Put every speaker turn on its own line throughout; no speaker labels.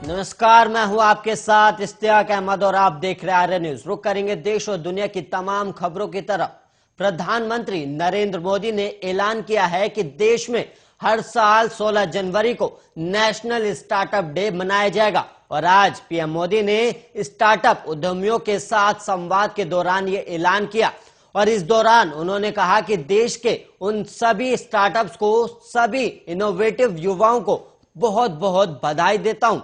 नमस्कार, मैं हूं आपके साथ इश्तियाक अहमद और आप देख रहे हैं आर्य न्यूज। रुक करेंगे देश और दुनिया की तमाम खबरों की तरफ। प्रधानमंत्री नरेंद्र मोदी ने ऐलान किया है कि देश में हर साल 16 जनवरी को नेशनल स्टार्टअप डे मनाया जाएगा और आज पीएम मोदी ने स्टार्टअप उद्यमियों के साथ संवाद के दौरान ये ऐलान किया और इस दौरान उन्होंने कहा कि देश के उन सभी स्टार्टअप्स को, सभी इनोवेटिव युवाओं को बहुत बहुत बधाई देता हूं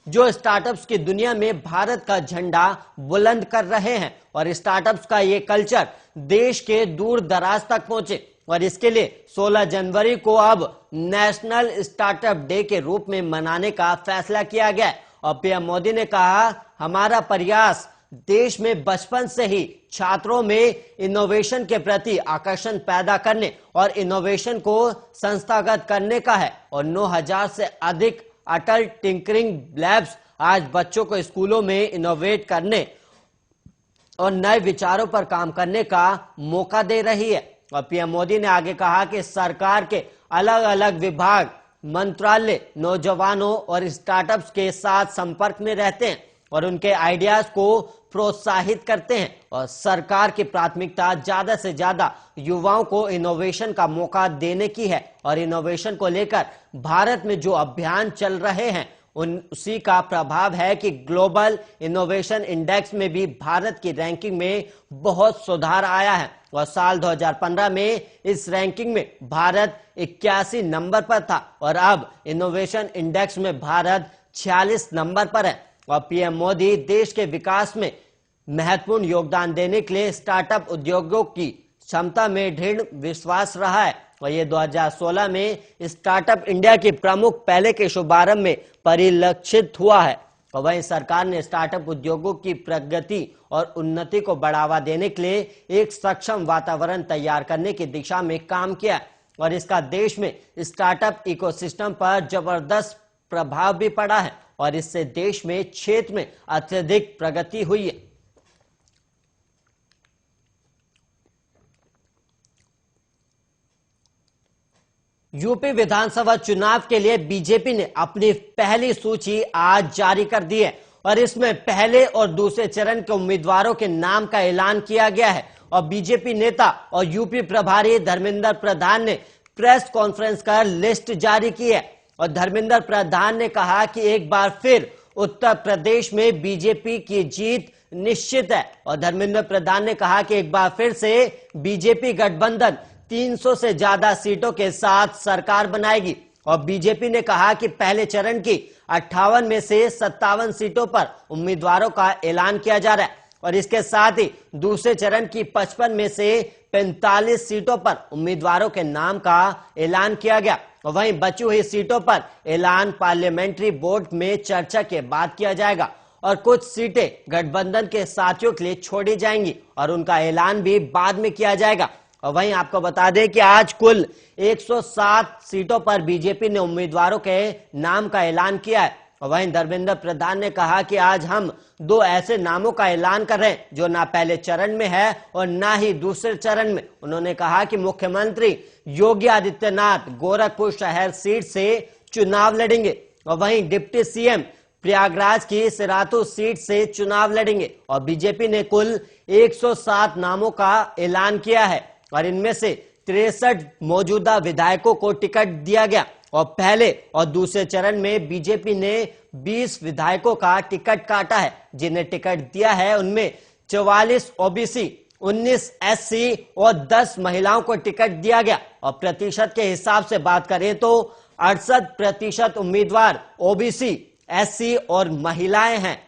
जो स्टार्टअप्स की दुनिया में भारत का झंडा बुलंद कर रहे हैं और स्टार्टअप्स का ये कल्चर देश के दूर दराज तक पहुंचे और इसके लिए 16 जनवरी को अब नेशनल स्टार्टअप डे के रूप में मनाने का फैसला किया गया है। और पीएम मोदी ने कहा, हमारा प्रयास देश में बचपन से ही छात्रों में इनोवेशन के प्रति आकर्षण पैदा करने और इनोवेशन को संस्थागत करने का है और 9000 से अधिक अटल टिंकरिंग लैब्स आज बच्चों को स्कूलों में इनोवेट करने और नए विचारों पर काम करने का मौका दे रही है। और पीएम मोदी ने आगे कहा कि सरकार के अलग अलग विभाग, मंत्रालय नौजवानों और स्टार्टअप्स के साथ संपर्क में रहते हैं और उनके आइडियाज को प्रोत्साहित करते हैं और सरकार की प्राथमिकता ज्यादा से ज्यादा युवाओं को इनोवेशन का मौका देने की है और इनोवेशन को लेकर भारत में जो अभियान चल रहे हैं उसी का प्रभाव है कि ग्लोबल इनोवेशन इंडेक्स में भी भारत की रैंकिंग में बहुत सुधार आया है और साल 2015 में इस रैंकिंग में भारत 81 नंबर पर था और अब इनोवेशन इंडेक्स में भारत 46 नंबर पर है। और पीएम मोदी देश के विकास में महत्वपूर्ण योगदान देने के लिए स्टार्टअप उद्योगों की क्षमता में दृढ़ विश्वास रहा है और ये 2016 में स्टार्टअप इंडिया की प्रमुख पहले के शुभारंभ में परिलक्षित हुआ है। और वहीं सरकार ने स्टार्टअप उद्योगों की प्रगति और उन्नति को बढ़ावा देने के लिए एक सक्षम वातावरण तैयार करने की दिशा में काम किया और इसका देश में स्टार्टअप इकोसिस्टम पर जबरदस्त प्रभाव भी पड़ा है और इससे देश में क्षेत्र में अत्यधिक प्रगति हुई है। यूपी विधानसभा चुनाव के लिए बीजेपी ने अपनी पहली सूची आज जारी कर दी है और इसमें पहले और दूसरे चरण के उम्मीदवारों के नाम का ऐलान किया गया है और बीजेपी नेता और यूपी प्रभारी धर्मेंद्र प्रधान ने प्रेस कॉन्फ्रेंस कर लिस्ट जारी की है और धर्मेंद्र प्रधान ने कहा कि एक बार फिर उत्तर प्रदेश में बीजेपी की जीत निश्चित है और धर्मेंद्र प्रधान ने कहा कि एक बार फिर से बीजेपी गठबंधन 300 से ज्यादा सीटों के साथ सरकार बनाएगी और बीजेपी ने कहा कि पहले चरण की 58 में से 57 सीटों पर उम्मीदवारों का ऐलान किया जा रहा है और इसके साथ ही दूसरे चरण की 55 में से 45 सीटों पर उम्मीदवारों के नाम का ऐलान किया गया और वहीं बची हुई सीटों पर ऐलान पार्लियामेंट्री बोर्ड में चर्चा के बाद किया जाएगा और कुछ सीटें गठबंधन के साथियों के लिए छोड़ी जाएंगी और उनका ऐलान भी बाद में किया जाएगा। और वहीं आपको बता दें कि आज कुल 107 सीटों पर बीजेपी ने उम्मीदवारों के नाम का ऐलान किया है और वहीं धर्मेंद्र प्रधान ने कहा कि आज हम 2 ऐसे नामों का ऐलान कर रहे हैं जो ना पहले चरण में है और ना ही दूसरे चरण में। उन्होंने कहा कि मुख्यमंत्री योगी आदित्यनाथ गोरखपुर शहर सीट से चुनाव लड़ेंगे और वहीं डिप्टी सीएम प्रयागराज की सिराथू सीट से चुनाव लड़ेंगे और बीजेपी ने कुल 107 नामों का ऐलान किया है और इनमें से 63 मौजूदा विधायकों को टिकट दिया गया और पहले और दूसरे चरण में बीजेपी ने 20 विधायकों का टिकट काटा है। जिन्हें टिकट दिया है उनमें 44 ओबीसी, 19 एससी और 10 महिलाओं को टिकट दिया गया और प्रतिशत के हिसाब से बात करें तो 68% उम्मीदवार ओबीसी, एससी और महिलाएं हैं